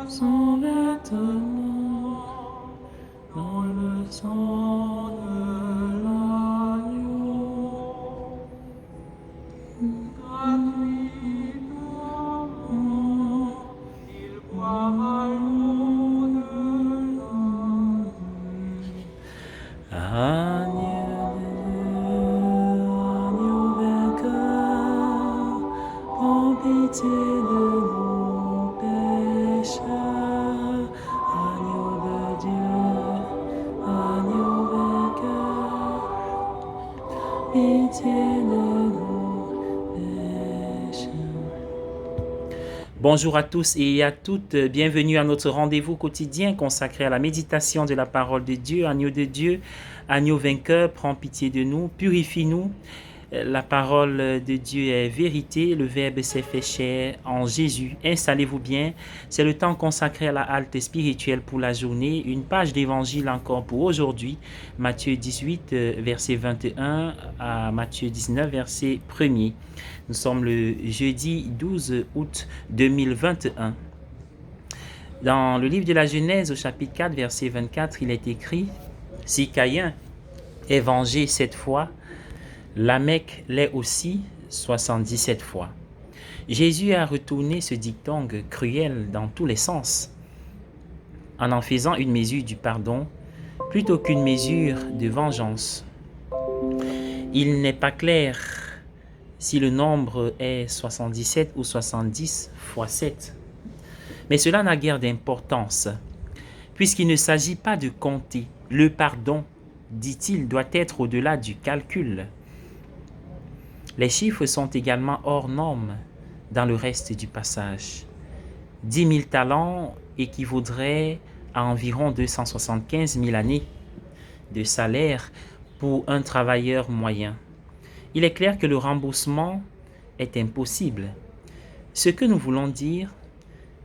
son vêtement dans le sang de l'agneau. Gratuitement, il boira l'eau de la vie. Agneau de Dieu, agneau vainqueur, prends pitié de nos pécheurs. Agneau de Dieu, agneau vainqueur, pitié de nos pécheurs. Bonjour à tous et à toutes, bienvenue à notre rendez-vous quotidien consacré à la méditation de la parole de Dieu, agneau vainqueur, prends pitié de nous, purifie-nous. La parole de Dieu est vérité, le Verbe s'est fait chair en Jésus. Installez-vous bien, c'est le temps consacré à la halte spirituelle pour la journée. Une page d'évangile encore pour aujourd'hui, Matthieu 18, verset 21 à Matthieu 19, verset 1er. Nous sommes le jeudi 12 août 2021. Dans le livre de la Genèse, au chapitre 4, verset 24, il est écrit « Si Caïn est vengé 7 fois, Lamech l'est aussi 77 fois. » Jésus a retourné ce dictongue cruel dans tous les sens, en faisant une mesure du pardon plutôt qu'une mesure de vengeance. Il n'est pas clair si le nombre est 77 ou 70 fois 7. Mais cela n'a guère d'importance, puisqu'il ne s'agit pas de compter. Le pardon, dit-il, doit être au-delà du calcul. Les chiffres sont également hors norme dans le reste du passage. 10 000 talents équivaudraient à environ 275 000 années de salaire pour un travailleur moyen. Il est clair que le remboursement est impossible. Ce que nous voulons dire,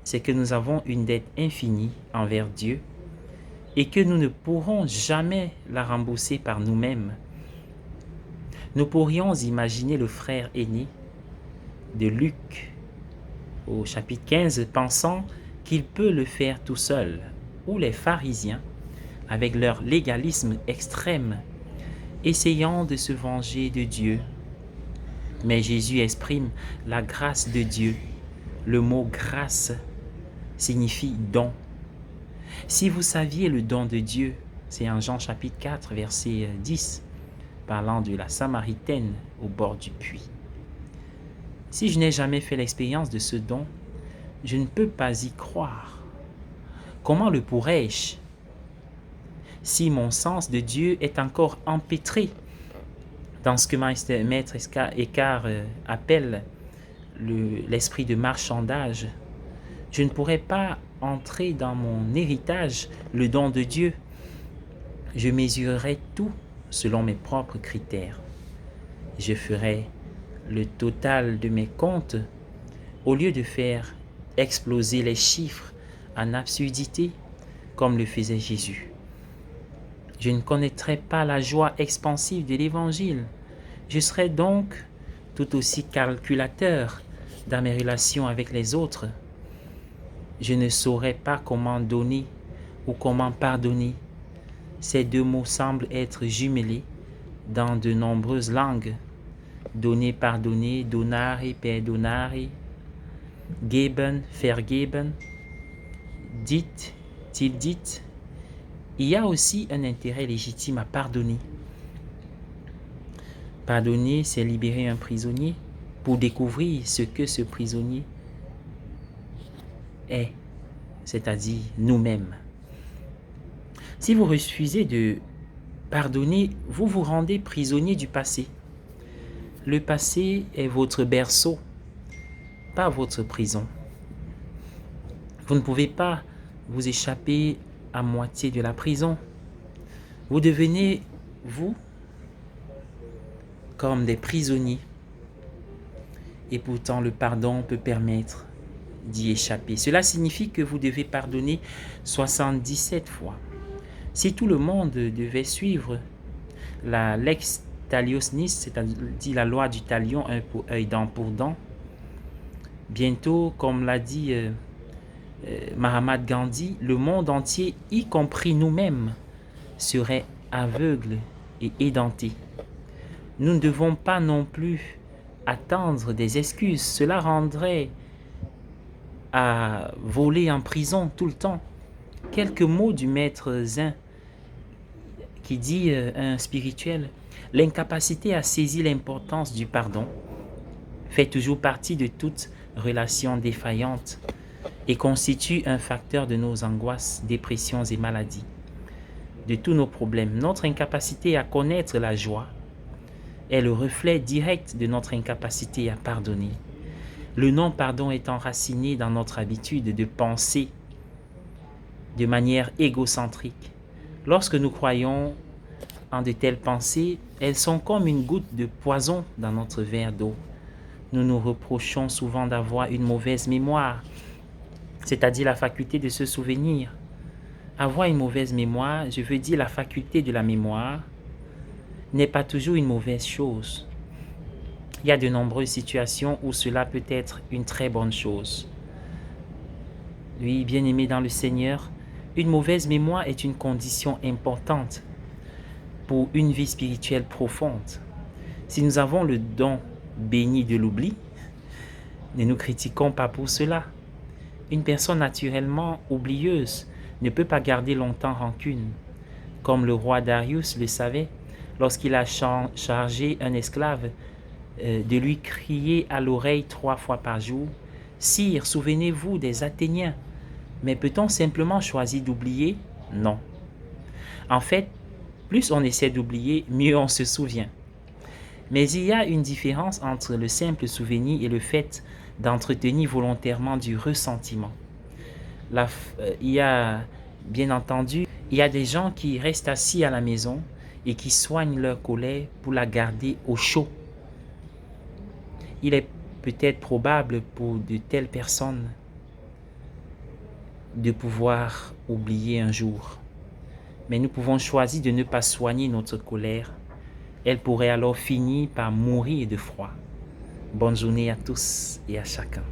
c'est que nous avons une dette infinie envers Dieu et que nous ne pourrons jamais la rembourser par nous-mêmes. Nous pourrions imaginer le frère aîné de Luc au chapitre 15 pensant qu'il peut le faire tout seul, ou les pharisiens avec leur légalisme extrême essayant de se venger de Dieu. Mais Jésus exprime la grâce de Dieu. Le mot grâce signifie don. Si vous saviez le don de Dieu, c'est en Jean chapitre 4 verset 10, parlant de la Samaritaine au bord du puits. Si je n'ai jamais fait l'expérience de ce don, je ne peux pas y croire. Comment le pourrais-je si mon sens de Dieu est encore empêtré dans ce que Maître Eckhart appelle l'esprit de marchandage? Je ne pourrais pas entrer dans mon héritage, le don de Dieu. Je mesurerai tout selon mes propres critères. Je ferai le total de mes comptes au lieu de faire exploser les chiffres en absurdité comme le faisait Jésus. Je ne connaîtrai pas la joie expansive de l'Évangile. Je serai donc tout aussi calculateur dans mes relations avec les autres. Je ne saurais pas comment donner ou comment pardonner. Ces deux mots semblent être jumelés dans de nombreuses langues. Donner, pardonner, donare, perdonare, geben, vergeben, dites, til dit. Il y a aussi un intérêt légitime à pardonner. Pardonner, c'est libérer un prisonnier pour découvrir ce que ce prisonnier est, c'est-à-dire nous-mêmes. Si vous refusez de pardonner, vous vous rendez prisonnier du passé. Le passé est votre berceau, pas votre prison. Vous ne pouvez pas vous échapper à moitié de la prison. Vous devenez, vous, comme des prisonniers. Et pourtant, le pardon peut permettre d'y échapper. Cela signifie que vous devez pardonner 77 fois. Si tout le monde devait suivre la lex talionis, c'est-à-dire la loi du talion, œil pour œil, dent pour dent, bientôt, comme l'a dit Mahatma Gandhi, le monde entier, y compris nous-mêmes, serait aveugle et édenté. Nous ne devons pas non plus attendre des excuses. Cela rendrait à voler en prison tout le temps. Quelques mots du maître Zen qui dit, un spirituel, l'incapacité à saisir l'importance du pardon fait toujours partie de toute relation défaillante et constitue un facteur de nos angoisses, dépressions et maladies, de tous nos problèmes. Notre incapacité à connaître la joie est le reflet direct de notre incapacité à pardonner. Le non-pardon est enraciné dans notre habitude de penser de manière égocentrique. Lorsque nous croyons en de telles pensées, elles sont comme une goutte de poison dans notre verre d'eau. Nous nous reprochons souvent d'avoir une mauvaise mémoire, c'est-à-dire la faculté de se souvenir. Avoir une mauvaise mémoire, je veux dire la faculté de la mémoire, n'est pas toujours une mauvaise chose. Il y a de nombreuses situations où cela peut être une très bonne chose. Oui, bien-aimé dans le Seigneur, une mauvaise mémoire est une condition importante pour une vie spirituelle profonde. Si nous avons le don béni de l'oubli, ne nous critiquons pas pour cela. Une personne naturellement oublieuse ne peut pas garder longtemps rancune. Comme le roi Darius le savait, lorsqu'il a chargé un esclave de lui crier à l'oreille 3 fois par jour, « Sire, souvenez-vous des Athéniens ». Mais peut-on simplement choisir d'oublier? Non. En fait, plus on essaie d'oublier, mieux on se souvient. Mais il y a une différence entre le simple souvenir et le fait d'entretenir volontairement du ressentiment. Il y a, bien entendu, il y a des gens qui restent assis à la maison et qui soignent leur colère pour la garder au chaud. Il est peut-être probable pour de telles personnes de pouvoir oublier un jour. Mais nous pouvons choisir de ne pas soigner notre colère. Elle pourrait alors finir par mourir de froid. Bonne journée à tous et à chacun.